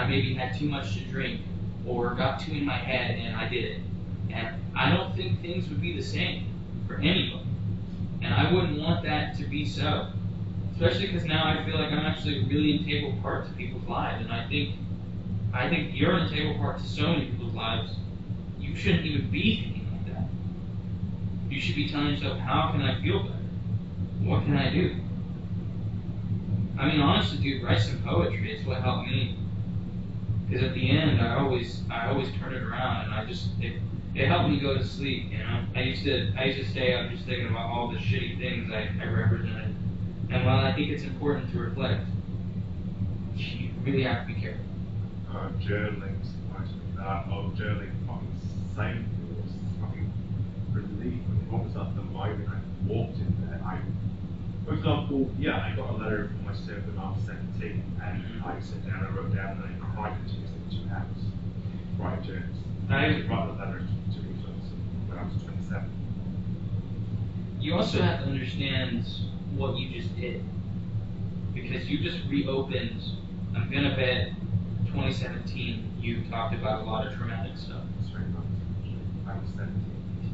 I maybe had too much to drink or got too in my head and I did it. And I don't think things would be the same for anybody. And I wouldn't want that to be so. Especially because now I feel like I'm actually a really integral part to people's lives. And I think you're an integral part to so many people's lives. You shouldn't even be thinking like that. You should be telling yourself, how can I feel better? What can I do? I mean, honestly, dude, write some poetry. It's what helped me. Because at the end, I always turn it around, and it helped me go to sleep. You know, I used to stay up just thinking about all the shitty things I represented. And while I think it's important to reflect, you really have to be careful. Journaling supposed to be that. Journaling fucking saved me. It was fucking relief. When what was up the moment I walked in there, for example, I got a letter from myself when I was 17, and I sat down and wrote down and I cried continuously 2 hours. Writing journals. I used to write a letter to me when I was 27. You also have to understand what you just did. Because you just reopened, I'm gonna bet 2017 you talked about a lot of traumatic stuff. That's very much. I was 17.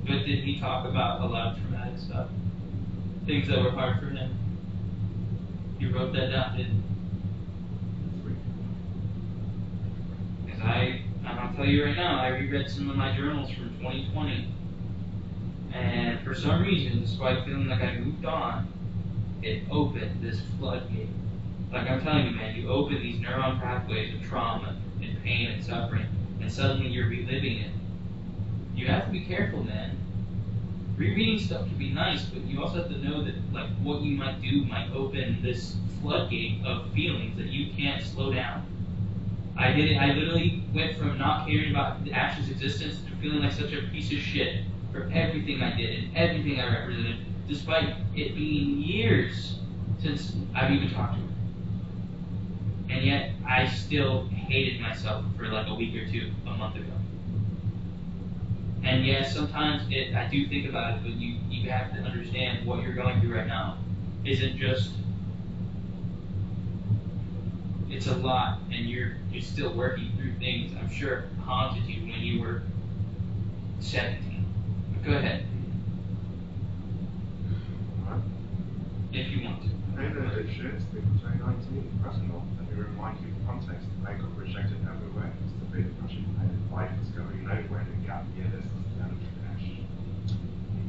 But did he talk about a lot of traumatic stuff? Things that were hard for him? You wrote that down, didn't you? Because I'll tell you right now, I reread some of my journals from 2020. And for some reason, despite feeling like I moved on, it opened this floodgate. Like I'm telling you, man, you open these neuron pathways of trauma and pain and suffering, and suddenly you're reliving it. You have to be careful, man. Rereading stuff can be nice, but you also have to know that like what you might do might open this floodgate of feelings that you can't slow down. I did it. I literally went from not caring about the Ash's existence to feeling like such a piece of shit for everything I did and everything I represented, despite it being years since I've even talked to her. And yet, I still hated myself for like a week or two, a month ago. And yes, sometimes I do think about it, but you have to understand what you're going through right now isn't just, it's a lot, and you're still working through things I'm sure haunted you when you were 17. But go ahead. Alright. If you want to. It shares the 2019 personal. Let me remind you of the context. I got rejected everywhere. It's the big crushing pain. Life was going nowhere. The gap year, this is the end of Ash.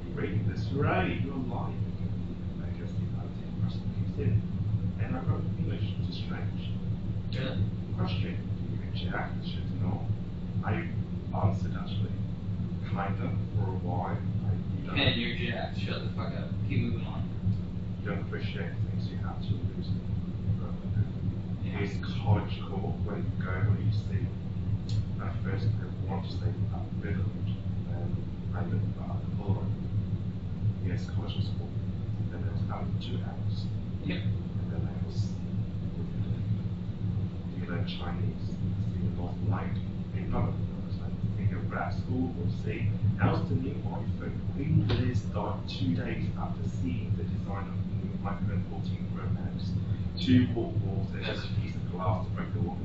You're reading this, hooray, you're alive. I guess the 19 personal kicks in. And I wrote English, which is strange. Yeah. Question, do you reject? Should know. I answered actually, kinda, for a while. And you're jacked. Shut the fuck up. Keep moving on. You don't appreciate things you have to lose. It's college cool when you go, when you see. At first, I want to say about village, and I lived about Colorado. Yes, college was cool. Then I was out in 2 hours. Yep. And then I was you learn Chinese, see the North Light, in London. I was like, think of grad school, we'll see. That was the new iPhone. We did start 2 days after seeing the design of the new iPhone 14 Pro Max. 2 walls and just a piece of glass to break the wall.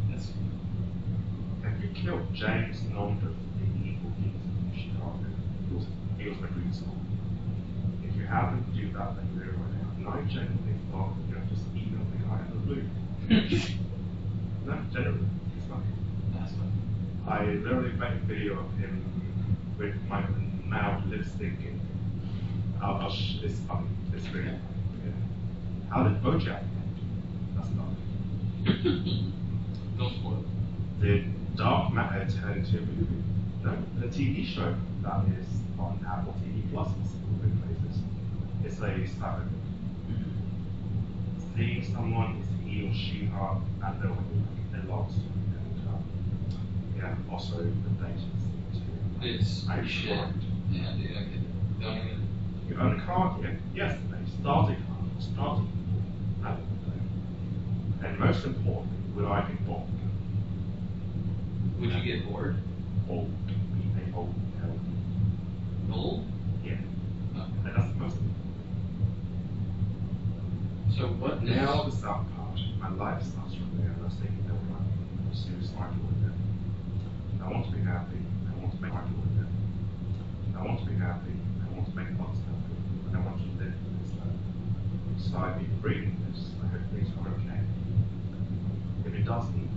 Yes. And you killed James Nonder, the evil king in Chicago. He was my green school. If you haven't do that, then you're right now. And I genuinely thought that you have just emailed the guy in the blue. No, genuinely, it's funny. That's funny. I literally made a video of him with my mouth lipstick and it's funny. It's really funny. Yeah. How did BoJack end? That's not Don't spoil it. Did Dark Matter turn into a movie? No, the TV show that is on Apple TV Plus and all big places. It's a saga. Seeing someone is he or she are and they're lost. And yeah, also the data too. It's I shit. cried. Yeah, dude, I could. Don't even. You own a car here? Yes, they started car. And most importantly, will I be bored? Would you get bored? Old. B-A-O-L. Old? Yeah. Oh. And that's the most important. So what is... Now the sad part. My life starts from there, and I was thinking, no, right.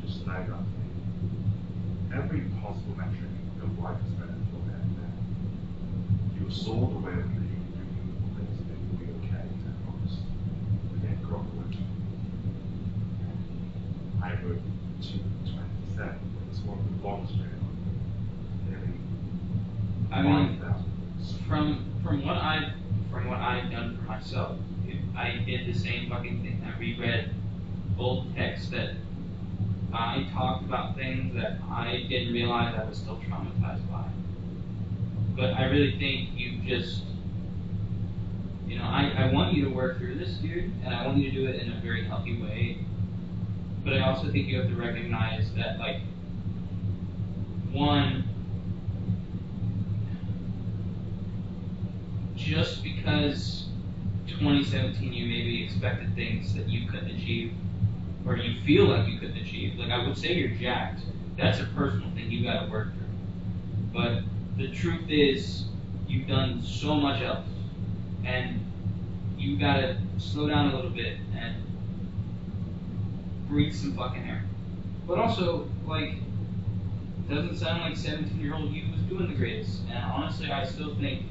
just know that every possible metric of life is better for there and now. You saw the way that you do things that will be okay to promise. Again, grow up. I wrote 227. It's one of the longest nearly I mean, 5,000. from what I've done for myself, I did the same fucking thing. I reread old texts that I talked about things that I didn't realize I was still traumatized by. But I really think you just, I want you to work through this, dude, and I want you to do it in a very healthy way. But I also think you have to recognize that, like, one, just because 2017 you maybe expected things that you couldn't achieve, or you feel like you couldn't achieve, like I would say you're jacked. That's a personal thing you gotta work through. But the truth is, you've done so much else, and you gotta slow down a little bit and breathe some fucking air. But also, like, doesn't sound like 17-year-old you was doing the greatest. And honestly, I still think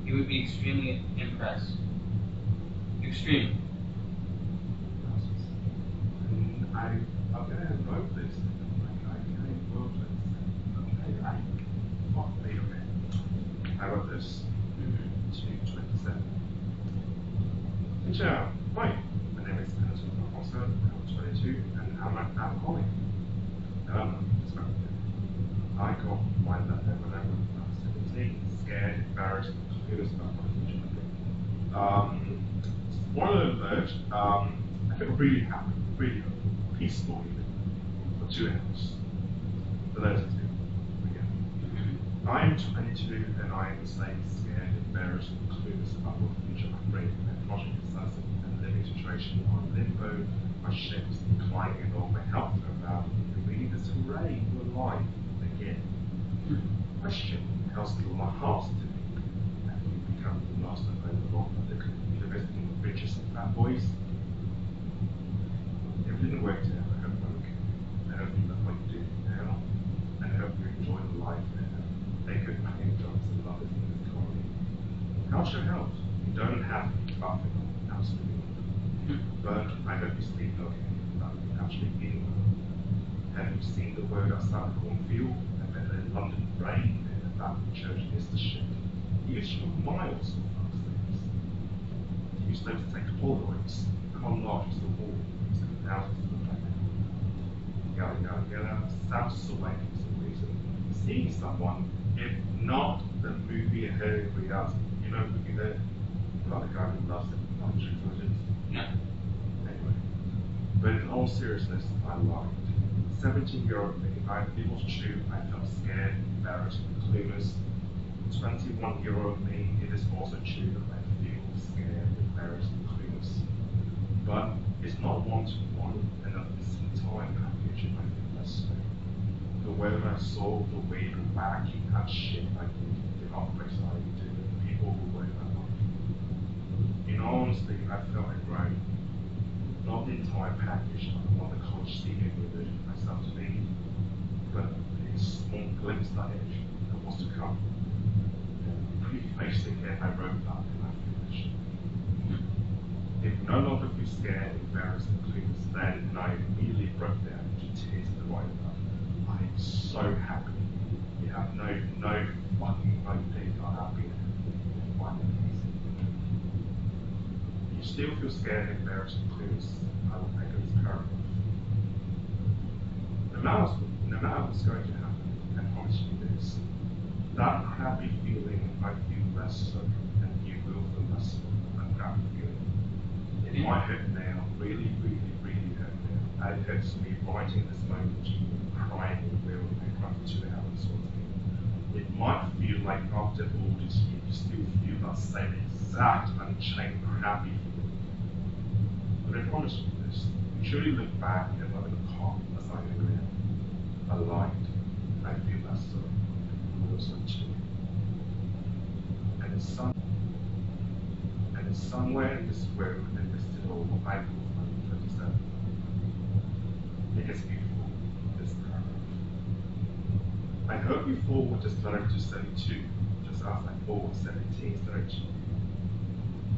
you would be extremely impressed. Extremely. And I'm gonna wrote this. Like, I wrote this. Okay, fuck me a minute. I wrote this. 227. Ciao. Hi. My name is Anderson Alfonso. I'm 22 and I'm an alcoholic. I got my letter when I was 17, scared, embarrassed, confused about my future. Spoiler alert, I feel really happy, really peaceful even, for 2 hours. The letter to again. I am 22 and I am the same, scared, embarrassed, and clueless about what future I'm bringing. My project is uncertain and living situation on limbo, my ship is declining and all my health about reading this array for life again. Question, how still my heart to be? Have you become the master overlord of the university of riches and fat boys? It didn't work out, I hope I'm okay. I hope you love what you do now, and I hope you enjoy the life now. They could paying jobs and love it in this economy. Culture helps. You don't have to be perfect, absolutely. But I hope you sleep okay about actually being well. Have you seen the word outside the cornfield? I bet in London rain and the Baptist church is the shit. You show miles of those things. You used to take Polaroids, collages the wall, using thousands of them. Yada yada yada, sounds away for some reason. Seeing someone, if not the movie I heard without, you know, looking there, about the guy who loves it, artificial intelligence. No. Anyway, but in all seriousness, I lied. 17-year-old me, it was true, I felt scared, embarrassed, clueless. 21-year-old me, it is also true that I feel scared, embarrassed, clueless. But it's not one-to-one, and at this entire package, I feel less so. The way that I saw the way the wacky that shit I did, the outbreaks I did, the people who were in my life. In all honesty, I felt like grown. Not the entire package of what the college senior would myself to be, but a small glimpse that edge that was to come. Pretty basic, and I wrote that and I finished. If no longer feel scared, embarrassed, and clueless, then I immediately broke down into tears at the right about. I am so happy. You have no fucking idea how happy I am. Finally. You still feel scared, embarrassed, and clueless. I will echo this paragraph. No matter what's going to happen, I promise you this. That crappy feeling, I feel less so, and you will feel less so. That crappy feeling. It might hurt now, really, really, really hurt now. And it hurts me writing this moment to you, crying in the wheel, and crying for 2 hours sort of thing. It might feel like after all this, you still feel that same exact unchained crappy feeling. But I promise you this, you truly look back and I'm in a calm as I am now. I lied. I feel less so. And also too. And somewhere in this room, and this little I will find 27. It is beautiful. hope you forward this letter to 72, just as I forward 17 32.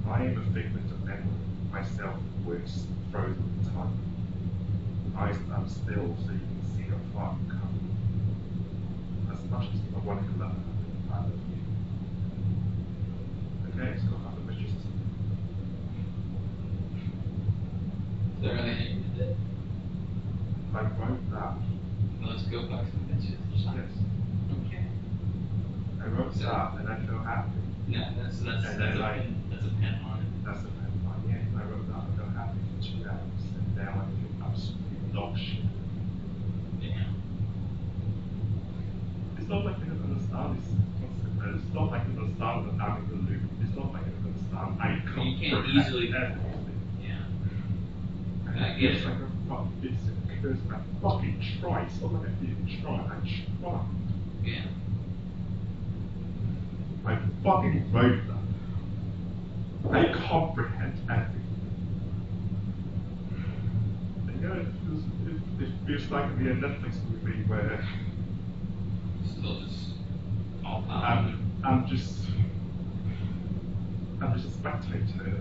I am a figment of memory, myself works frozen in time. I stand still so you can see how far you come. As much as I want to love her, I love you. Okay, it's got other wishes. Is there anything you did? I wrote that. Well, let's go back to the bitches. Yes. Okay. I wrote that and I feel happy. No, that's a pen on it. That's a pen line, yes. I wrote that and I feel happy for 2 hours. And now I feel absolutely dog shit. Yeah. It's not like you don't understand this concept. It's not like you don't understand the having the loop. It's not like you don't understand I You can't comprehend easily. everything. Yeah. I And get it's it. like a fuck, it's a curse. I fucking tried. It's not like I didn't try. I tried. Yeah. I fucking wrote that. I comprehend everything. And yeah, it feels like a Netflix movie where Still just all power. I'm just a spectator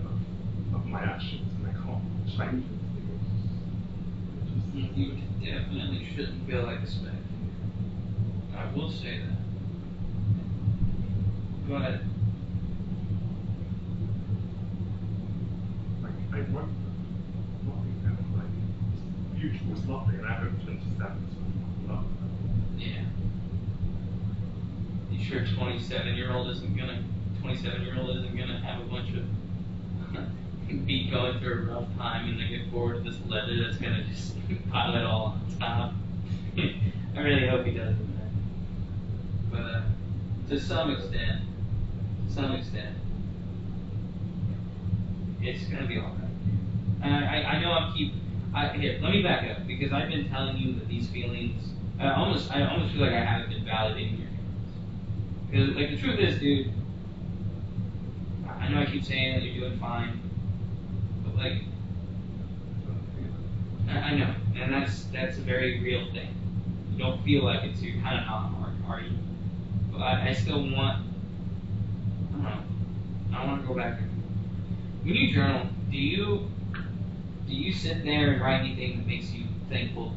of my actions and I can't change it. You definitely shouldn't feel like a spectator. I will say that. But Like I wrote nothing else, like the future was lovely and I hope 27 is love. yeah. You sure 27-year-old isn't gonna have a bunch of be going through a rough time and they get forward to this letter that's gonna just pile it all on top. I really hope he doesn't, man. But to some extent, it's gonna be alright. And I know here, let me back up, because I've been telling you that these feelings, I almost feel like I haven't been validating your feelings. Because, like, the truth is, dude, I know I keep saying that you're doing fine, but, like, I know, and that's a very real thing. You don't feel like it, so you're kind of not, are you? But I still want, I don't know, I want to go back. When you journal, do you sit there and write anything that makes you thankful?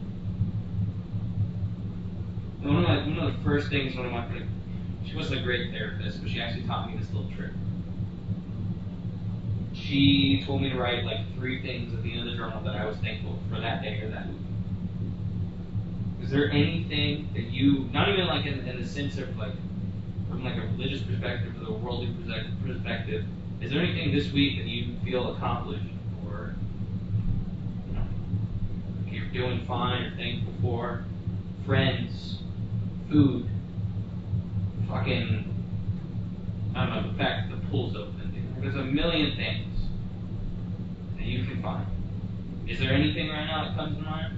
One of the first things she wasn't a great therapist, but she actually taught me this little trick. She told me to write like 3 things at the end of the journal that I was thankful for that day or that week. Is there anything that you, not even like in the sense of like, from like a religious perspective or the worldly perspective, is there anything this week that you feel accomplished or you're doing fine or thankful for? Friends, food, fucking, I don't know, the fact that the pool's open. Dude. There's a million things that you can find. Is there anything right now that comes to mind?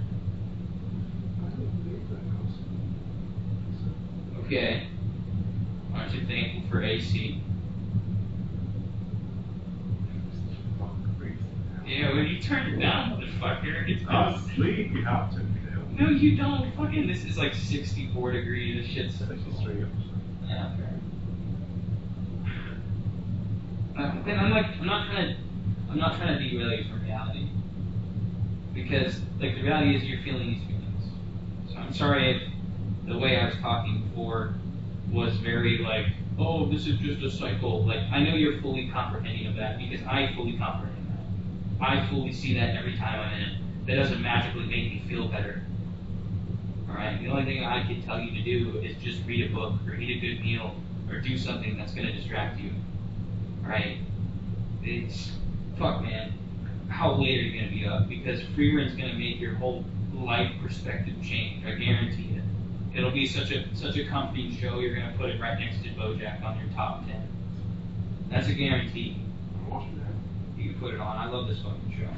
Okay. Aren't you thankful for AC? Yeah, well, you turned it down, motherfucker. It's I'm asleep, you have to. No, you don't. Fucking, this is like 64 degrees. This shit's 63. Yeah, fair. Then I'm not trying to derail you from reality, because like the reality is you're feeling these feelings. So I'm sorry if the way I was talking before was very like, oh, this is just a cycle. Like, I know you're fully comprehending of that, because I fully comprehend that. I fully see that every time I'm in it. That doesn't magically make me feel better. Alright? The only thing I can tell you to do is just read a book, or eat a good meal, or do something that's going to distract you. Alright? It's, fuck, man. How late are you going to be up? Because free run's going to make your whole life perspective change. I guarantee it. It'll be such a comforting show, you're going to put it right next to BoJack on your top 10. That's a guarantee. You can put it on. I love this fucking show.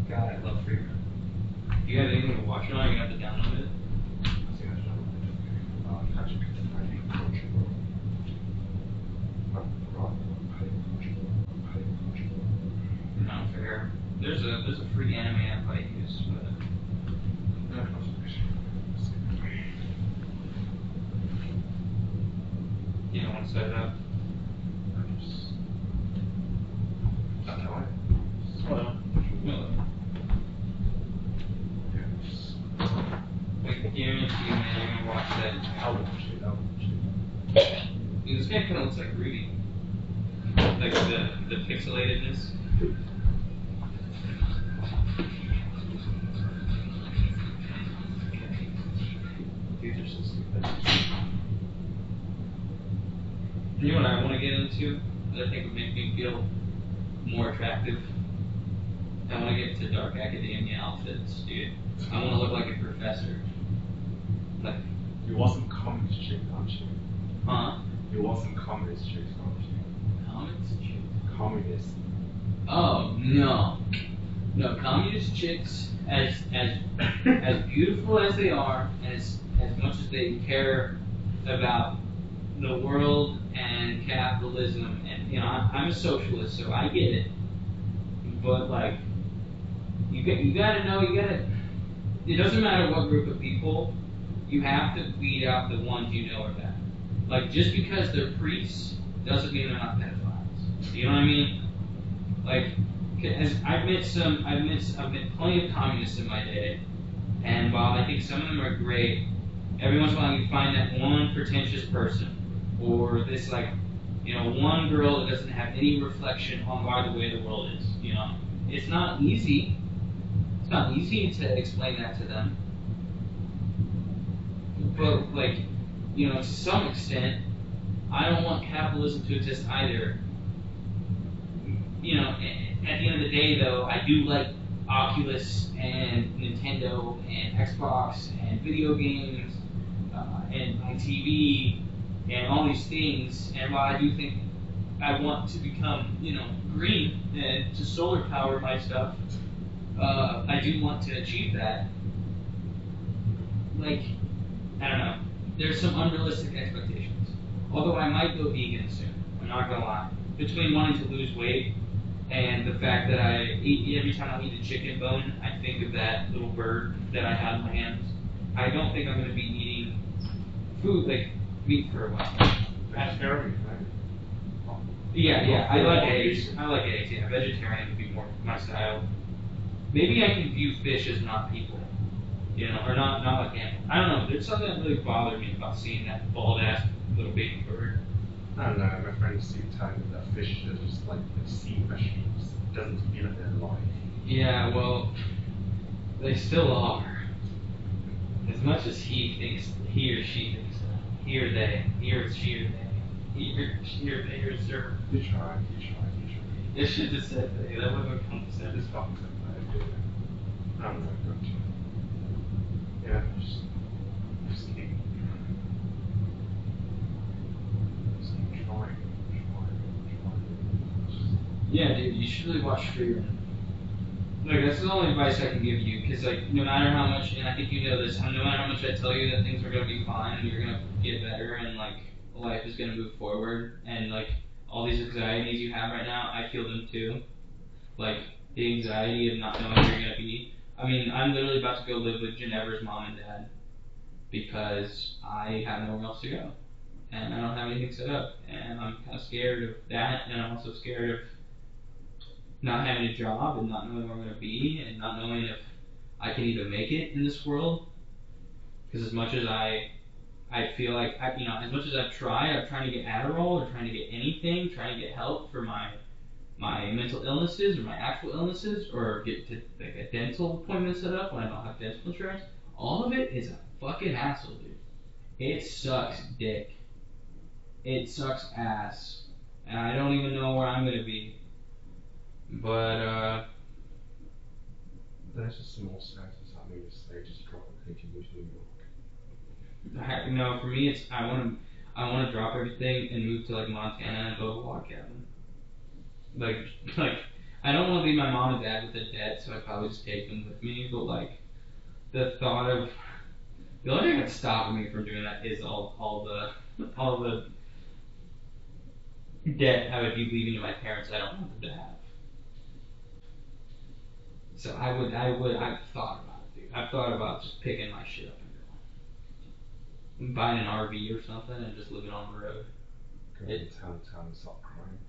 God, I love free run. Do you have anything to watch it on? You have to download it? Not fair. There's a free anime app I use, but want to set it up? Well, like, guarantee you, man, you're gonna watch that. I'll watch it. Dude, this guy kind of looks like Rudy. Like the pixelatedness. These are so stupid. You know what I want to get into that I think would make me feel more attractive? I want to get into dark academia outfits, dude. I want to look like a professor. Like, You want some communist chicks, aren't you? huh? You want some communist chicks, aren't you? Communist chicks? Communist. Oh, no. No, communist chicks, as beautiful as they are, as much as they care about the world and capitalism, and, you know, I'm a socialist, so I get it. But, like, you gotta know, it doesn't matter what group of people, you have to weed out the ones you know are bad. Like, just because they're priests doesn't mean they're not pedophiles. You know what I mean? Like, as I've met plenty of communists in my day, and while I think some of them are great, every once in a while you find that one pretentious person, or this, like, you know, one girl that doesn't have any reflection on why the way the world is. You know, it's not easy. It's not easy to explain that to them. But, like, you know, to some extent, I don't want capitalism to exist either. You know, at the end of the day, though, I do like Oculus and Nintendo and Xbox and video games and my TV and all these things. And while I do think I want to become, you know, green and to solar power my stuff, I do want to achieve that. Like, I don't know. There's some unrealistic expectations. Although I might go vegan soon. I'm not gonna lie. Between wanting to lose weight and the fact that every time I eat a chicken bone, I think of that little bird that I had in my hands. I don't think I'm gonna be eating food like meat for a while. Vegetarian, right? Yeah. I like eggs. Yeah, vegetarian would be more my style. Maybe I can view fish as not people. You know, or not like animals. I don't know. There's something that really bothered me about seeing that bald ass little baby bird. I don't know, my friend used to tell me that fish are just like sea vegetables. It doesn't feel like they're alive. Yeah, well, they still are. As much as he or she thinks so. He or they, he or she or they, he or they or sir. You try. It should have said they. That would have come to say. This fucking said that. I'm not going to. Yeah, just keep trying. Yeah, dude, you should really watch Freerun. Like, that's the only advice I can give you, because, like, no matter how much, and I think you know this, no matter how much I tell you that things are going to be fine, and you're going to get better, and, like, life is going to move forward, and, like, all these anxieties you have right now, I feel them too. Like, the anxiety of not knowing where you're going to be. I mean, I'm literally about to go live with Ginevra's mom and dad, because I have nowhere else to go, and I don't have anything set up, and I'm kind of scared of that, and I'm also scared of not having a job and not knowing where I'm going to be and not knowing if I can even make it in this world. Because as much as I feel like, as much as I'm trying to get Adderall or trying to get anything, trying to get help for my mental illnesses or my actual illnesses or get to like a dental appointment set up when I don't have dental insurance, all of it is a fucking hassle, dude. It sucks dick. It sucks ass. And I don't even know where I'm going to be. But, there's a small sense of something to say, just drop a page and move to New York. no, for me, it's I want to drop everything and move to like Montana and build a log cabin. Like I don't want to leave my mom and dad with the debt, so I probably just take them with me. But like the thought of the only thing that's stopping me from doing that is all the debt I would be leaving to my parents. I don't want them to have. So I've thought about it, dude. I've thought about just picking my shit up and going. Buying an RV or something and just living on the road. It's Tan Sock Crimes.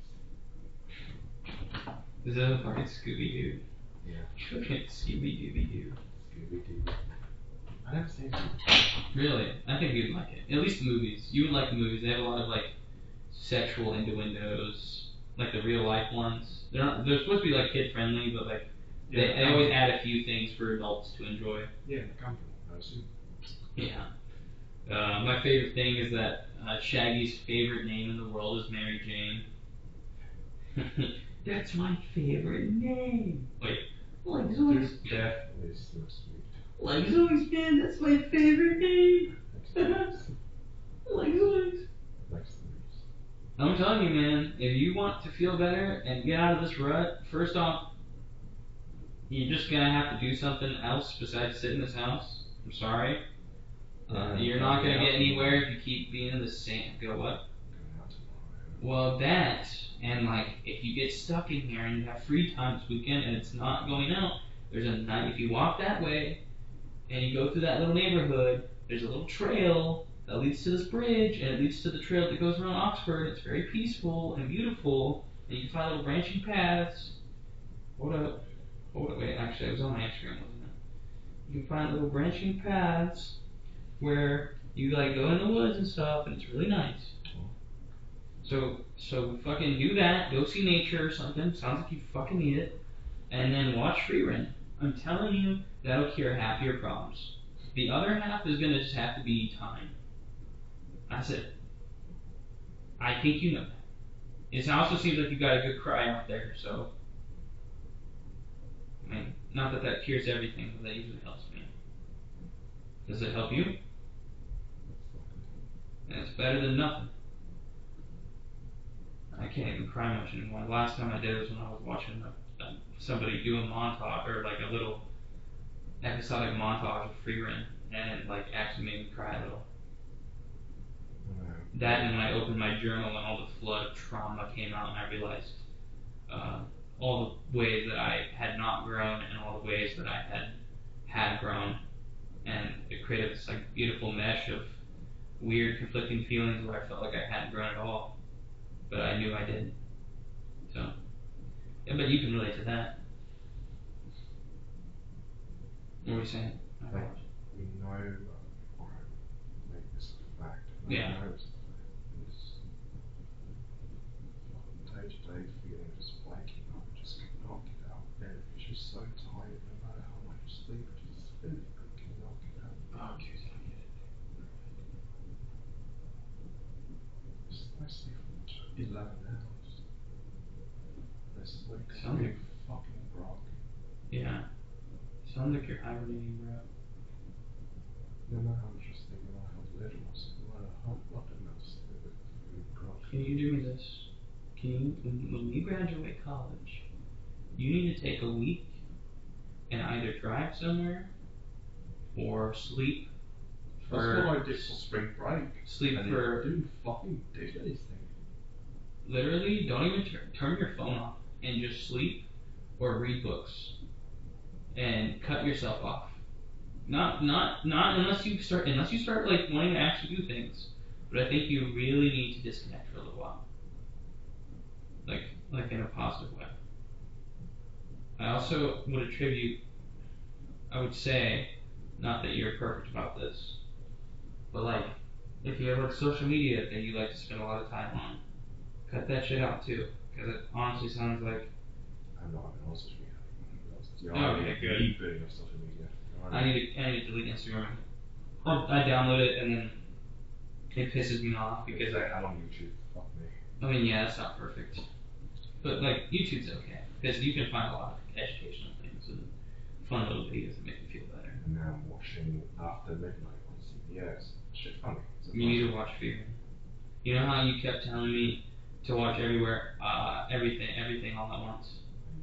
This is a fucking Scooby-Doo. Yeah. Fucking Scooby-Dooby-Doo. Scooby-Doo. I never seen it. Really? I think you'd like it. At least the movies. You would like the movies. They have a lot of like sexual innuendos, like the real life ones. They're supposed to be like kid friendly, but like they always add a few things for adults to enjoy. Yeah, they're comfortable, I assume. Yeah. My favorite thing is that Shaggy's favorite name in the world is Mary Jane. That's my favorite name. Wait, like Zoe's. Death is so sweet. Like Zoe's, man, that's my favorite name. Like Zoe's. I'm telling you, man, if you want to feel better and get out of this rut, first off, you're just gonna have to do something else besides sit in this house. I'm sorry. You're not gonna get anywhere if you keep being in the same. Go what? Well, that, and like, if you get stuck in here and you have free time this weekend and it's not going out, there's a night, if you walk that way and you go through that little neighborhood, there's a little trail that leads to this bridge and it leads to the trail that goes around Oxford. It's very peaceful and beautiful, and you can find little branching paths. Hold up, wait, actually, it was on my Instagram, wasn't it? You can find little branching paths where you like go in the woods and stuff, and it's really nice. So fucking do that. Go see nature or something. Sounds like you fucking need it. And then watch Freerun. I'm telling you, that'll cure half your problems. The other half is gonna just have to be time. That's it. I think you know that. It also seems like you got a good cry out there. So, I mean, not that that cures everything, but that usually helps me. Does it help you? And it's better than nothing. I can't even cry much anymore. The last time I did was when I was watching somebody do a montage, or like a little episodic montage of Freerun, and it like actually made me cry a little. That, and when I opened my journal and all the flood of trauma came out, and I realized all the ways that I had not grown and all the ways that I had grown, and it created this like beautiful mesh of weird conflicting feelings where I felt like I hadn't grown at all, but I knew I did. So, yeah, but you can relate to that. What were you saying? We know make this a fact. Yeah. Day-to-day feeling of just waking up and just cannot get out of bed. It's just so tired, no matter how much you sleep, it just physically cannot get out of bed. Oh, okay, so I get it. I sleep for 11 hours. I sleep Sounds like fucking grog. Yeah. Sounds like you're hibernating, bro. No matter how much I sleep, no matter how little I sleep, no matter how much I sleep, it's grog. Can you do me this? When you graduate college, you need to take a week and either drive somewhere or sleep for. That's what I did for spring break. Sleep and for. Didn't fucking do anything. Literally, don't even turn your phone off and just sleep or read books and cut yourself off. Not unless you start like wanting to actually do things. But I think you really need to disconnect for a little while. Like in a positive way. I also would attribute, I would say, not that you're perfect about this, but like, if you have like social media that you like to spend a lot of time on, cut that shit out too, because it honestly sounds like. I'm not on social media. Oh, okay, good. Rebooting of social media. I need to delete Instagram. I download it and then it pisses me off because I'm on YouTube. Fuck me. I mean, yeah, it's not perfect. But like YouTube's okay because you can find a lot of educational things and fun little videos that make you feel better. And now I'm watching After Midnight on CBS. Shit funny. You need to watch Fear. You know how you kept telling me to watch everything all at once,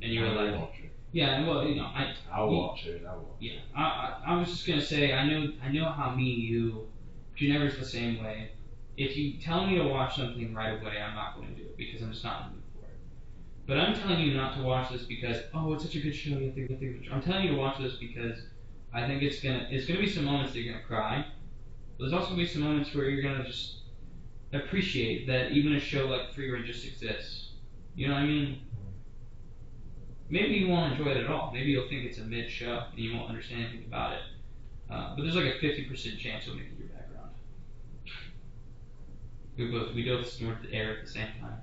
and you were like, watch it. yeah, well, you know, I'll watch it. Yeah, I was just gonna say, I know how me and you, Ginevra's the same way. If you tell me to watch something right away, I'm not going to do it because I'm just not in the mood for it. But I'm telling you not to watch this because, oh, it's such a good show. You have to get through. I'm telling you to watch this because I think it's gonna be some moments that you're gonna cry. But there's also gonna be some moments where you're gonna just appreciate that even a show like Free Range just exists. You know what I mean? Maybe you won't enjoy it at all. Maybe you'll think it's a mid show and you won't understand anything about it. But there's like a 50% chance you'll make it your background. We both snorted the air at the same time.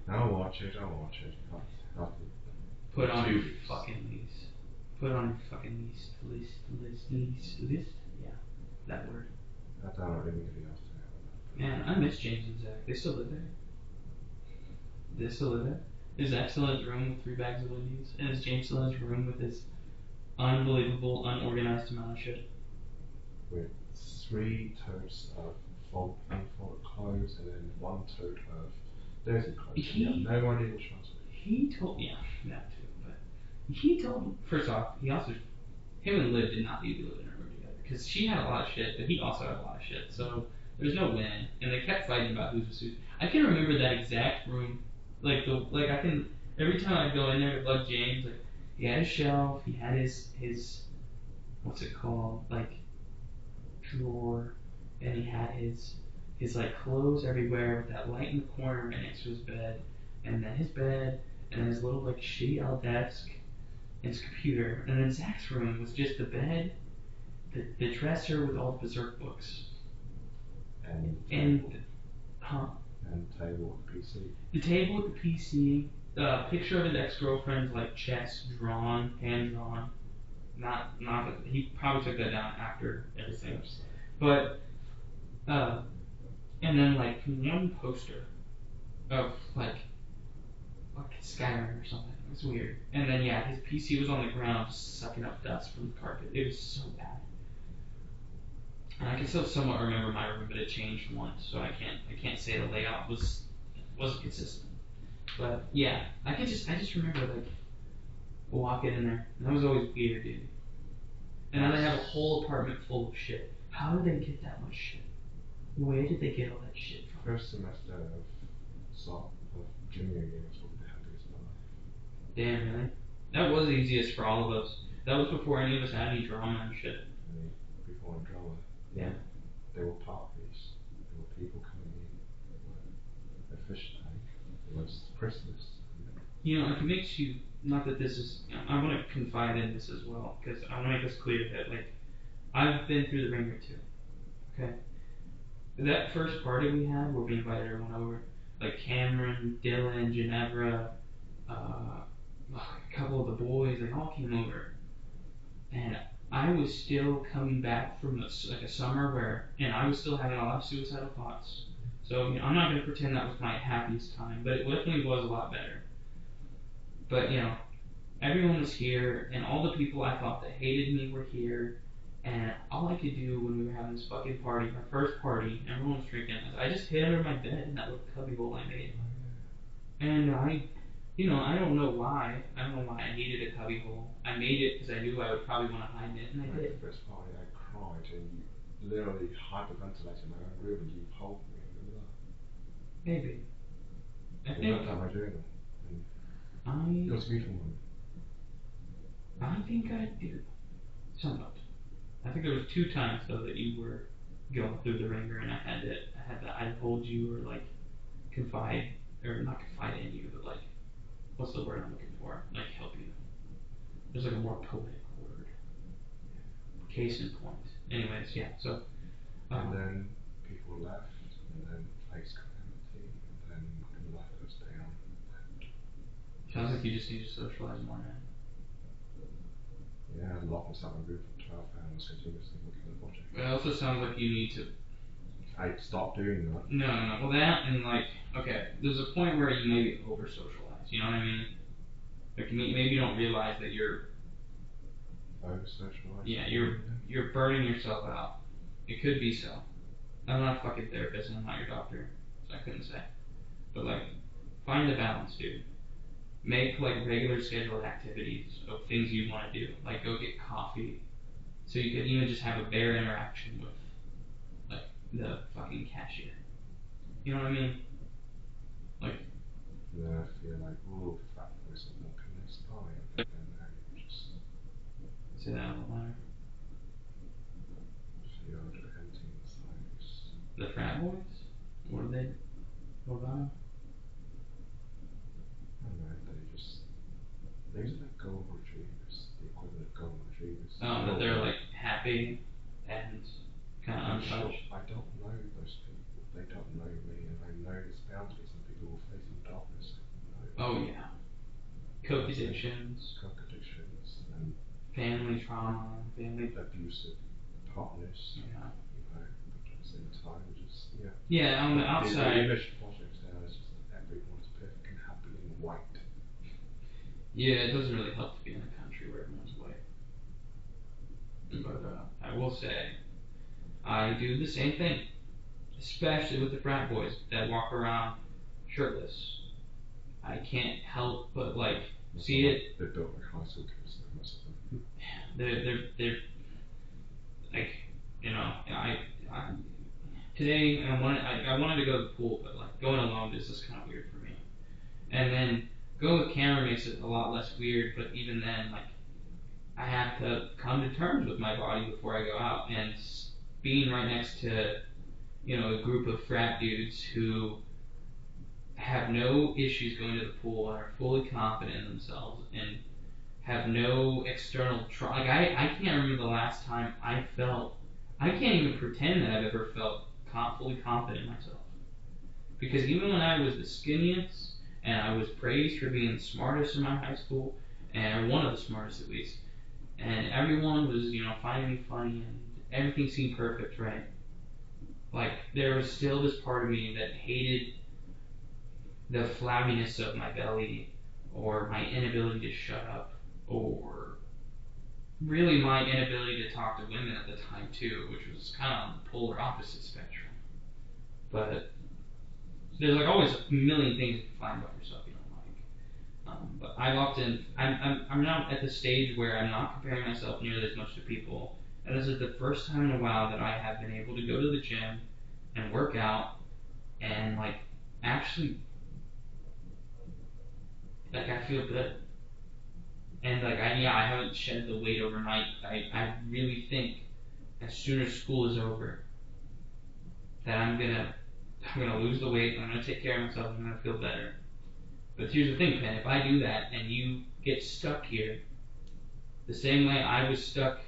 I'll watch it. I'll Put on your fucking list. Put on your fucking list. Yeah, that word. I don't know anybody else to Man, I miss James and Zach. They still live there. They still live there. Is Zach still in his room with 3 bags of Wendy's? And is James still in his room with his unbelievable, unorganized amount of shit? With 3 totes of unfolded clothes and then 1 tote of dirty clothes. No idea which one's which. He told, yeah, that too. But he told, first off, him and Liv did not need to live in a room together because she had a lot of shit, but he also had a lot of shit. So there's no win, and they kept fighting about who's who. I can remember that exact room, I can every time I go in there to bug James, like he had a shelf, he had his what's it called, like drawer, and he had his like clothes everywhere with that light in the corner right next to his bed, and then his bed, and then his little like shitty L desk, and his computer, and then Zach's room was just the bed, the dresser with all the Berserk books, and table with the PC. The table with the PC, the picture of his ex-girlfriend's like chest drawn, hand drawn. Not that he probably took that down after everything. But and then like one poster of like Skyrim or something. It was weird. And then yeah, his PC was on the ground just sucking up dust from the carpet. It was so bad. And I can still somewhat remember my room, but it changed once, so I can't say the layout wasn't consistent. But yeah, I just remember like walking in there, and that was always weird, dude. And now they have a whole apartment full of shit. How did they get that much shit? Where did they get all that shit from? First semester of junior year was probably the happiest of my life. Damn, really? That was the easiest for all of us. That was before any of us had any drama and shit. Before drama. Yeah. There were parties. There were people coming in. There were fish tank. It was Christmas. You know, if it makes you, not that this is, I want to confide in this as well, because I want to make this clear that, like, I've been through the ringer too, okay? That first party we had where we invited everyone over, like Cameron, Dylan, Ginevra, a couple of the boys, they all came over. And I was still coming back from a summer where, and I was still having a lot of suicidal thoughts. So you know, I'm not going to pretend that was my happiest time, but it definitely was a lot better. But you know, everyone was here, and all the people I thought that hated me were here, and all I could do when we were having this fucking party, our first party, everyone was drinking, I just hid under my bed in that little cubbyhole I made. And I don't know why. I don't know why I needed a cubbyhole. I made it because I knew I would probably want to hide in it, and I did. The first party, I cried, and you literally hyperventilated in my own room, and you hold me. Remember that? Maybe. I think. You looked at my journal. It was a beautiful moment. I think I do. Somewhat. I think there was 2 times though that you were going through the ringer, and I'd hold you or like confide, or not confide in you, but like, what's the word I'm looking for? Like help you. There's like a more poetic word. Case in point. Anyways, yeah. So. And then people left, and then place got empty, and then the light goes down. Sounds like you just need to socialize more now. Yeah, I locked myself in a room for 12 hours continuously looking at the project. It also sounds like you need to. I stopped doing that. No. Well, that and like, okay, there's a point where you maybe over socialize. You know what I mean? Like maybe you don't realize that you're. Over socialize. Yeah, you're burning yourself out. It could be so. I'm not a fucking therapist and I'm not your doctor, so I couldn't say. But like, find a balance, dude. Make like regular scheduled activities of things you want to do. Like go get coffee, so you can even just have a bare interaction with like the fucking cashier. You know what I mean? Like. And then I feel like, oh, if that person walking next by, and then now you just. Say that a little louder. Feel empty inside. The frat boys? What are they? What about them? I don't know, these are like golden retrievers, the equivalent of golden retrievers. Oh, that they're like happy and kind of untouched. I don't know those people. They don't know me, and I know there's bound to be some people who are facing darkness. Oh yeah. Coke addictions. Coke addictions and family trauma, family abusive partners. Yeah. But at the same time, Yeah, on the outside. The image project now is just that everyone's perfect and happy and white. Yeah, it doesn't really help to be in a country where everyone's white. But I will say, I do the same thing, especially with the frat boys that walk around shirtless. I can't help but see it. They're built like high school kids, most of them. They're like, today I wanted to go to the pool, but going alone is just kind of weird for me. And then going with Cameron makes it a lot less weird, but even then, I have to come to terms with my body before I go out, and being right next to, a group of frat dudes who have no issues going to the pool and are fully confident in themselves and have no external trauma. I can't remember the last time I can't even pretend that I've ever felt fully confident in myself. Because even when I was the skinniest and I was praised for being the smartest in my high school, or one of the smartest at least, and everyone was, finding me funny and everything seemed perfect, right? There was still this part of me that hated the flabbiness of my belly, or my inability to shut up, or really my inability to talk to women at the time too, which was kind of on the polar opposite spectrum. But there's always a million things you can find about yourself you don't like. But I'm now at the stage where I'm not comparing myself nearly as much to people, and this is the first time in a while that I have been able to go to the gym and work out and actually I feel good. And I haven't shed the weight overnight. I really think as soon as school is over that I'm gonna lose the weight, I'm gonna take care of myself, I'm gonna feel better. But here's the thing, Pen, if I do that and you get stuck here the same way I was stuck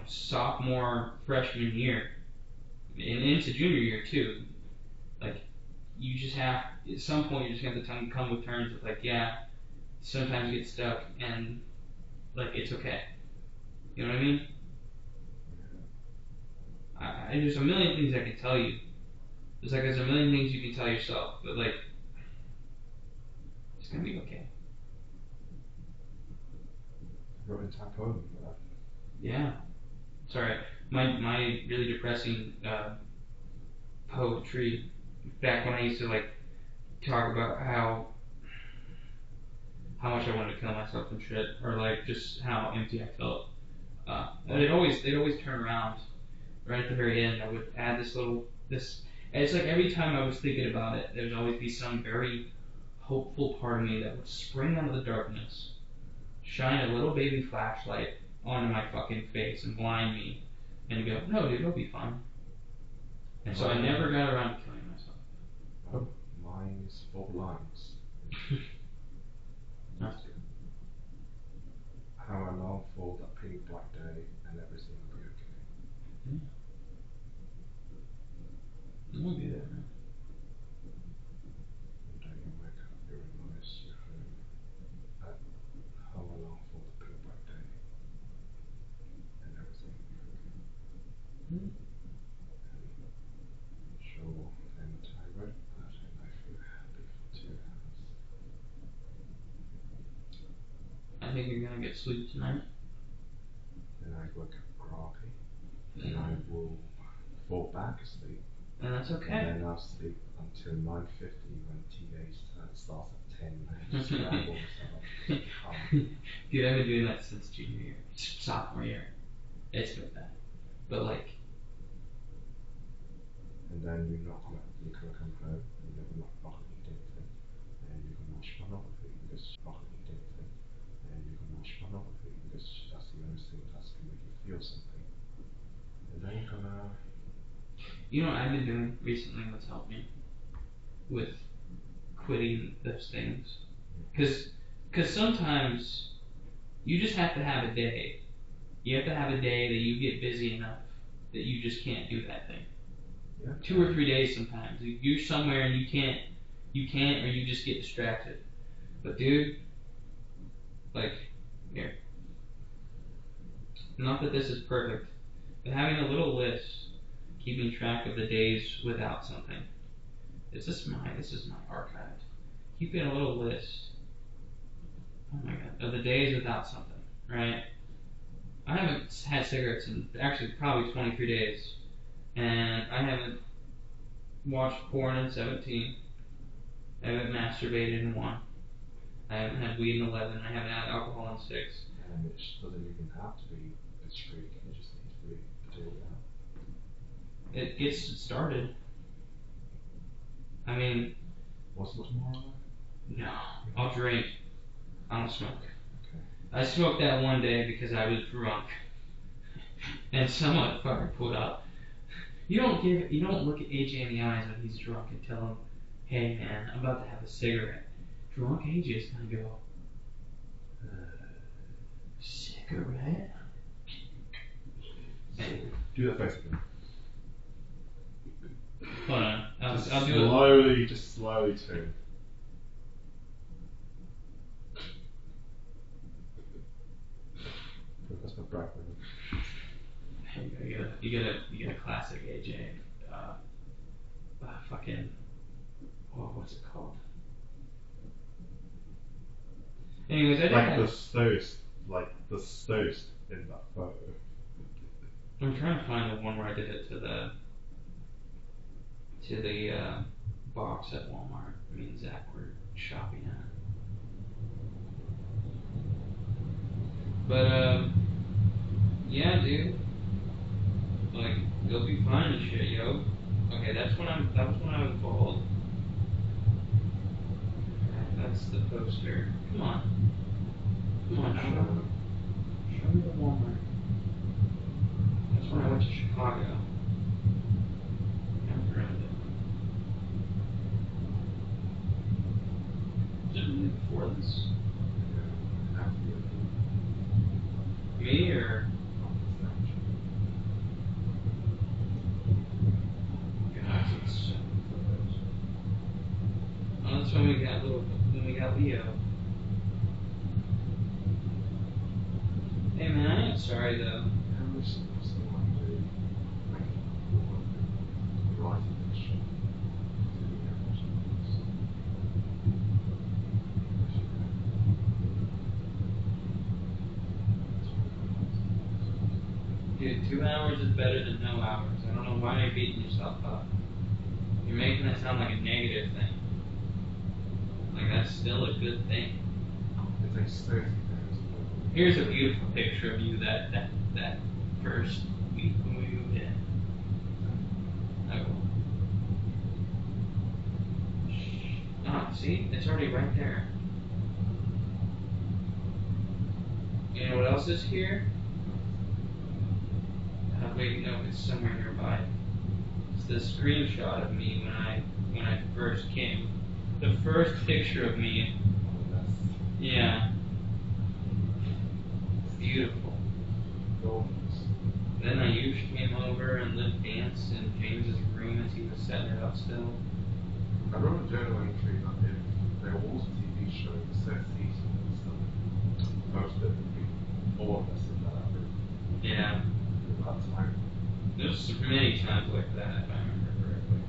sophomore, freshman year, and into junior year too, you just have, at some point you just have to come with terms with sometimes you get stuck and it's okay. You know what I mean? There's a million things I can tell you. There's a million things you can tell yourself, but it's gonna be okay. Wrote in type poem for that. Yeah. Sorry, my really depressing poetry back when I used to talk about how much I wanted to kill myself and shit, or just how empty I felt. They'd always turn around right at the very end. I would add this. And it's every time I was thinking about it, there would always be some very hopeful part of me that would spring out of the darkness, shine a little baby flashlight onto my fucking face and blind me, and go, "No, dude, it'll be fine." And so I never got around to killing myself. Oh, mine is 4 lines. That's good. How I long for that pink black day and everything will be okay. Yeah. We'll be there, man. One day you wake up, you realize you're home. How I long for the pink black day and everything will be okay. Sure, and I wrote that and I feel happy for 2 hours. I think you're gonna get sleep tonight. Then I wake up groggy, and I will fall back asleep. And that's okay. And then I'll sleep until 9:50 when TA starts at 10 and just scramble myself. Dude, I've been doing that since junior year, sophomore year. It's been bad. But and then you're gonna come home and you're not gonna eat anything. And you can watch pornography because you're not gonna eat anything. And you can watch pornography because that's the only thing that's gonna make you feel something. And then you're gonna You know what I've been doing recently? What's helped me with quitting those things? Because sometimes you just have to have a day. You have to have a day that you get busy enough that you just can't do that thing. Yeah. 2 or 3 days sometimes. You're somewhere and you can't, or you just get distracted. But dude, like, here. Not that this is perfect, but having a little list, keeping track of the days without something. This is my archive. Keeping a little list. Oh my god, of the days without something, right? I haven't had cigarettes in actually probably 23 days, and I haven't watched porn in 17. I haven't masturbated in 1. I haven't had weed in 11. I haven't had alcohol in 6. And it doesn't even have to be a streak. It just needs to be a day out. It gets started. I mean, What's tomorrow? no, I'll drink. I don't smoke. Okay. I smoked that one day because I was drunk, and some motherfucker pulled up. You don't look at AJ in the eyes when he's drunk and tell him, "Hey man, I'm about to have a cigarette." Drunk AJ's gonna go, cigarette? Do that face again. Hold on, I'll do it. Slowly, just slowly turn. That's my breath. You get a classic AJ. Fucking. Oh, what's it called? Anyways, I did like have, the thirst in that photo. I'm trying to find the one where I did it to the box at Walmart. Me and Zach were shopping at. But yeah, dude. Like, you'll be fine and shit, yo. Okay, that was when I was bald. That's the poster. Come on. Come on, show me the Walmart. That's when I went to Chicago. I found it. Was it really before this? Me or? God, it's so many photos. Oh, that's when we got Leo. Hey man, I ain't sorry though. Dude, 2 hours is better than no hours. I don't know why you're beating yourself up. You're making that sound like a negative thing. Like, that's still a good thing. It's like 30 days. Here's a beautiful picture of you that first week when we moved in. Oh, see? It's already right there. You know what else is here? Wait, no, it's somewhere nearby. It's the screenshot of me when I first came. The first picture of me. Yeah. Beautiful. Then Ayush came over and lit dance in James's room as he was setting it up still. I wrote a journal entry that if there was a TV show, the set season and stuff, most of it would be all of us in that room. Yeah. At that time. There's many times like that, if I remember correctly.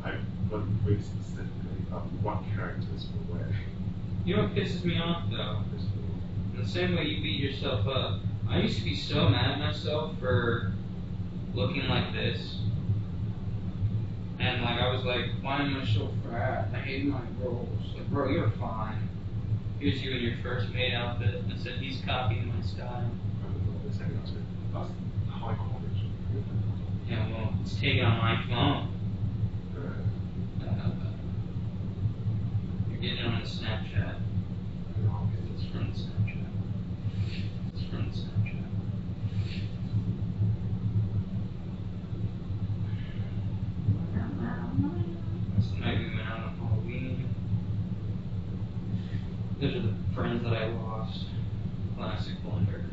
I wouldn't read specifically what characters were where. You know what pisses me off though? In the same way you beat yourself up, I used to be so mad at myself for looking like this. And like I was like, why am I so fat? I hate my rolls. Like, bro, you're fine. Here's you in your first maid outfit and said he's copying my style. That's high quality. Yeah, well, it's taken on my phone. You're getting it on the Snapchat. It's from the Snapchat. It's from the Snapchat. Friends that I lost. Classic blunder.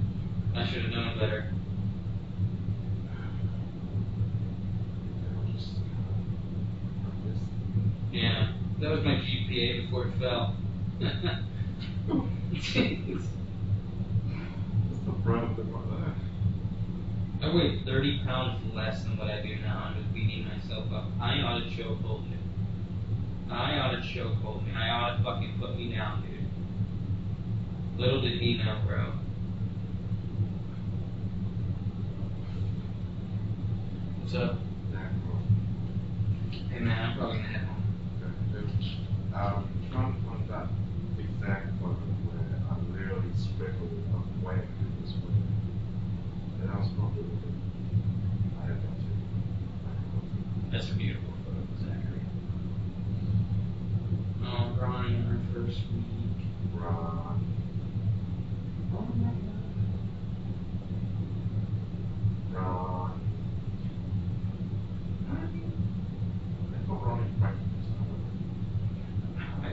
I should have known better. Yeah, that was my GPA before it fell. Jeez. What's the problem with that? I weighed 30 pounds less than what I do now. I'm just beating myself up. I ought to chokehold me. I ought to chokehold me. I ought to fucking put me down, dude. Little did he know, bro. What's up? Hey man, I'm probably gonna head home. Trying to find that exact photo where I literally scribbled a way through this way. And I was probably I had that too. That's a beautiful photo, Zachary. Oh, Ronnie, on our first week. Ron. Oh my god. Ron. I thought Ronnie practiced. I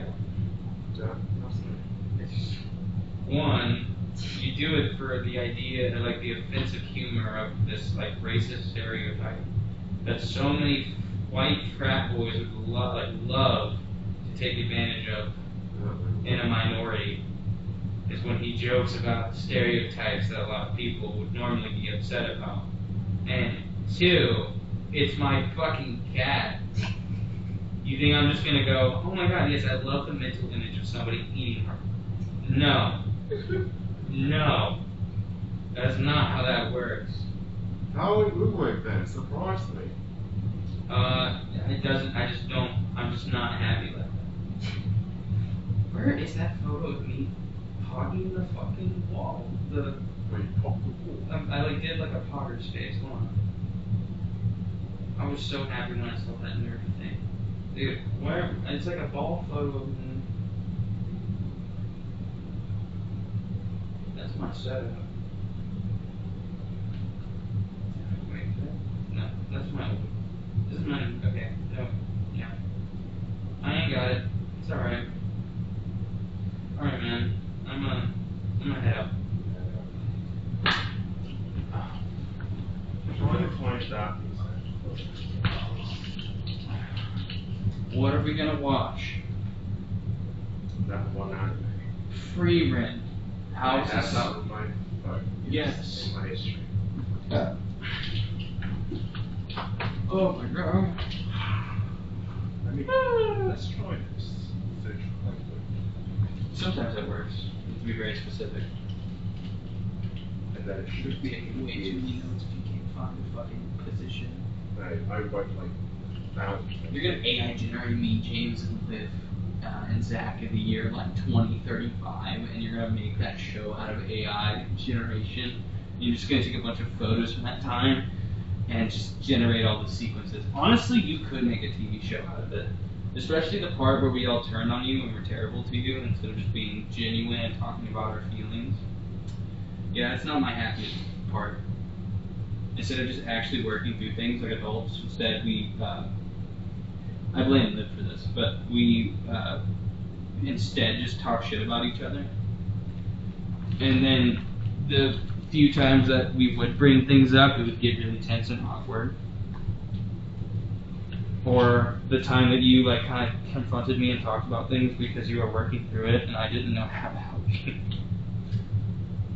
don't. It's just One, you do it for the idea, like the offensive humor of this like racist stereotype that so many white frat boys would love to take advantage of in a minority. Is when he jokes about stereotypes that a lot of people would normally be upset about. And two, it's my fucking cat. You think I'm just gonna go, oh my god, yes, I love the mental image of somebody eating her. No. No. That's not how that works. how it would work then, surprise me. It doesn't, I just don't, I'm just not happy like that. Where is that photo of me hogging the fucking wall? Where you pop the wall. I like did like a Potter's face, hold on. I was so happy when I saw that nerve thing. Dude, where, it's like a ball photo of me. That's my setup. Wait, no, that's my, this is mine, okay, no, yeah. I ain't got it, it's alright. Alright man, I'm gonna head out. Trying to find that. What are we gonna watch? That one anime. Free rent. I Houses. have that with my phone. Yes. In my history. Oh my god. I mean, let's try this. Search for like, Sometimes it works. You have to be very specific. and then it should be. Way too many notes if you can't find the fucking position. I wrote like thousands. You're gonna AI generate me, James and Liv, and Zach in the year like 2035, and you're gonna make that show out of AI generation. You're just gonna take a bunch of photos from that time and just generate all the sequences. Honestly, you could make a TV show out of it. Especially the part where we all turned on you and were terrible to you instead of just being genuine and talking about our feelings. Yeah, that's not my happiest part. Instead of just actually working through things like adults, instead we, I blame Liv for this, but we instead just talk shit about each other. And then the few times that we would bring things up, it would get really tense and awkward. Or the time that you like kind of confronted me and talked about things because you were working through it and I didn't know how to help you.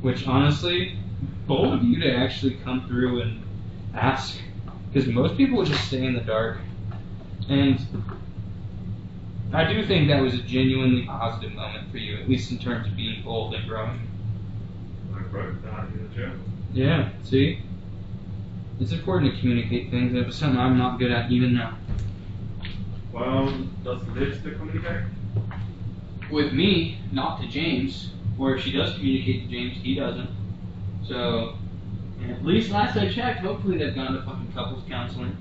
Which honestly, bold of you to actually come through and ask, because most people would just stay in the dark. And I do think that was a genuinely positive moment for you, at least in terms of being bold and growing. I wrote that in the journal. Yeah, see? It's important to communicate things, and it's something I'm not good at even now. Well, does Liv still communicate? With me, not to James. Or if she does communicate to James, he doesn't. So, at least last I checked, hopefully they've gone to fucking couples counseling.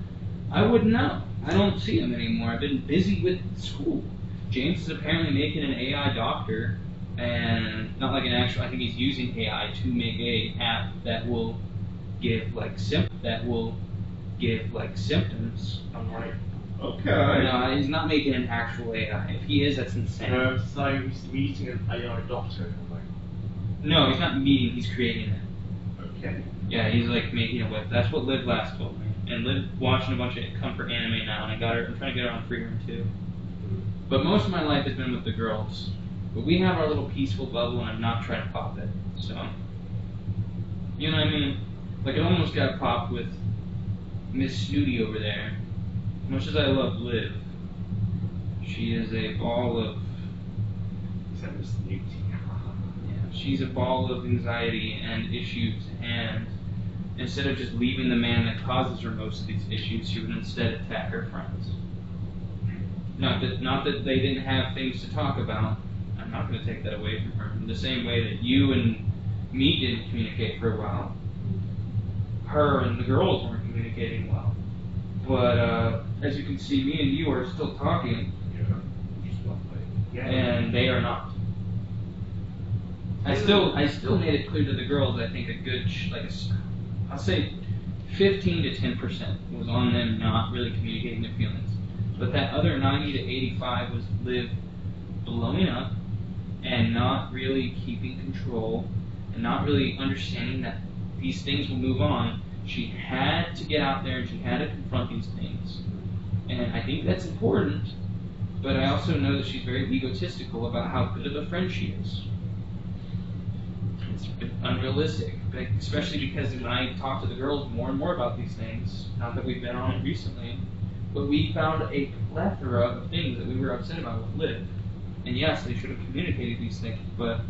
I wouldn't know. I don't see him anymore. I've been busy with school. James is apparently making an AI doctor, and not like an actual, I think he's using AI to make a app that will give like symptoms. I'm like Okay. No, he's not making an actual AI. If he is, that's insane. So he's meeting an AI doctor. Like, No, he's not meeting, he's creating it. okay. Yeah, he's like making it with. That's what Liv last told me. And Liv watching a bunch of comfort anime now, and I'm trying to get her on Free Room too. But most of my life has been with the girls. But we have our little peaceful bubble, and I'm not trying to pop it. So, you know what I mean? Like, I almost got popped with Miss Snooty over there. Much as I love Liv, she is a ball of. Is that Miss Newty? Yeah, she's a ball of anxiety and issues, and instead of just leaving the man that causes her most of these issues, she would instead attack her friends. Not that they didn't have things to talk about. I'm not going to take that away from her. In the same way that you and me didn't communicate for a while, her and the girls weren't communicating well. But as you can see, me and you are still talking, and they are not. I still made it clear to the girls. I think a good I'll say 15 to 10% was on them not really communicating their feelings. But that other 90 to 85 was Liv blowing up and not really keeping control and not really understanding that these things will move on. She had to get out there and she had to confront these things. And I think that's important, but I also know that she's very egotistical about how good of a friend she is. It's unrealistic, but especially because when I talk to the girls more and more about these things, not that we've been on it recently, but we found a plethora of things that we were upset about with Liv. And yes, they should have communicated these things, but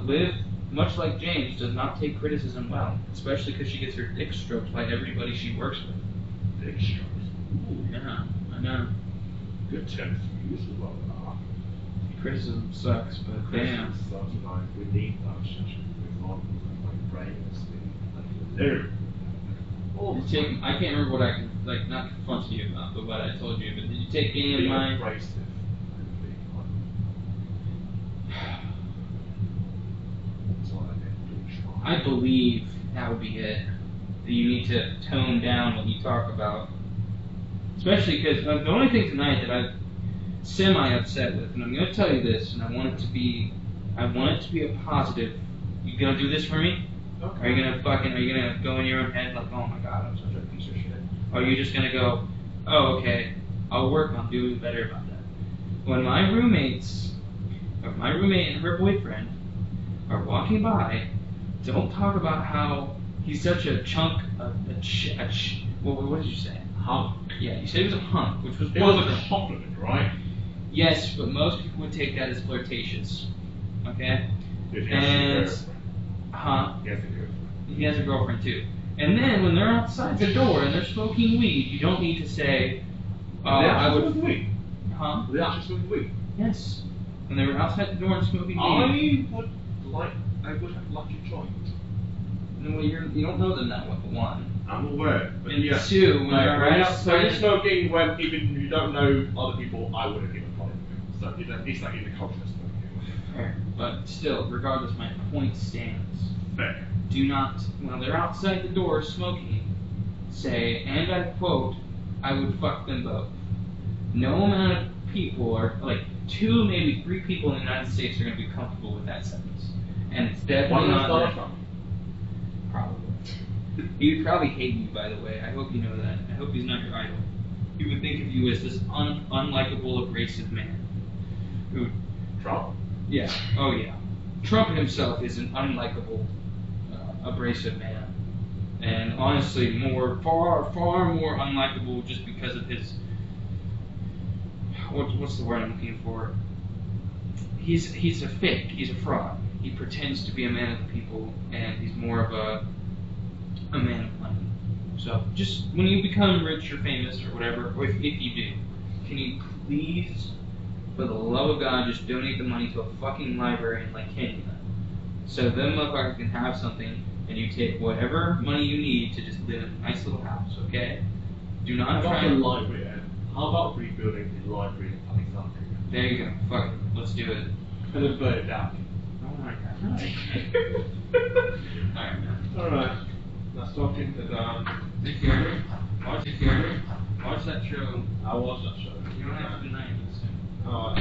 Liv, much like James, does not take criticism well, especially because she gets her dick stroked by everybody she works with. Dick strokes. Ooh, yeah, I know. Good terms to use as well. Criticism sucks, but damn. Sucks, like, we need that shit with models and like brains. They're all the time. I can't remember what I can, like, not confront you about, but what I told you, but did you take any of my... Abrasive. I believe that would be it. That you need to tone down what you talk about. Especially because the only thing tonight that I'm semi-upset with, and I'm going to tell you this, and I want it to be a positive. You gonna do this for me? Okay. Are you gonna go in your own head like, oh my god, I'm such a piece of shit? Or are you just gonna go, oh okay, I'll work on doing better about that? When my roommate and her boyfriend are walking by, don't talk about how he's such a chunk of what did you say? Hunk. Yeah, you said he was a hunk, which was It was a compliment, right? Yes, but most people would take that as flirtatious. Okay? If he has a girlfriend. Huh? He has a girlfriend. He has a girlfriend too. And then when they're outside the door and they're smoking weed, you don't need to say, I would. Weed. Huh? They actually smoke weed. Yes. When they were outside the door and smoking weed. I would have liked a joint. No, well, you don't know them that well, for one. I'm aware. But And yeah. two, when they're right when outside. you're smoking, when even you don't know other people, I would have given a So it's like in the culture of smoking. Fair. But still, regardless, my point stands. Fair. Do not, when they're outside the door smoking, say, and I quote, I would fuck them both. No amount of people, or like 2, maybe 3 people in the United States are going to be comfortable with that sentence. And it's definitely not Donald Trump? Probably. He would probably hate you, by the way. I hope you know that. I hope he's not your idol. He would think of you as this unlikable, abrasive man. Who? Trump? Yeah. Oh, yeah. Trump himself is an unlikable, abrasive man. And honestly, far more unlikable just because of his... What's the word I'm looking for? He's a fake. He's a fraud. He pretends to be a man of the people, and he's more of a man of money. So, just when you become rich or famous or whatever, or if you do, can you please, for the love of God, just donate the money to a fucking library in like Kenya, so them motherfuckers can have something, and you take whatever money you need to just live in a nice little house, okay? Do not try. How about the library? How about rebuilding the library in Alexandria? There you go. Fuck it. Let's do it. And then burn it down. Oh my god. Alright, man. Alright. Let's talk into that. Take care. Watch that show. I watched that show. You don't have to be 90s. Oh,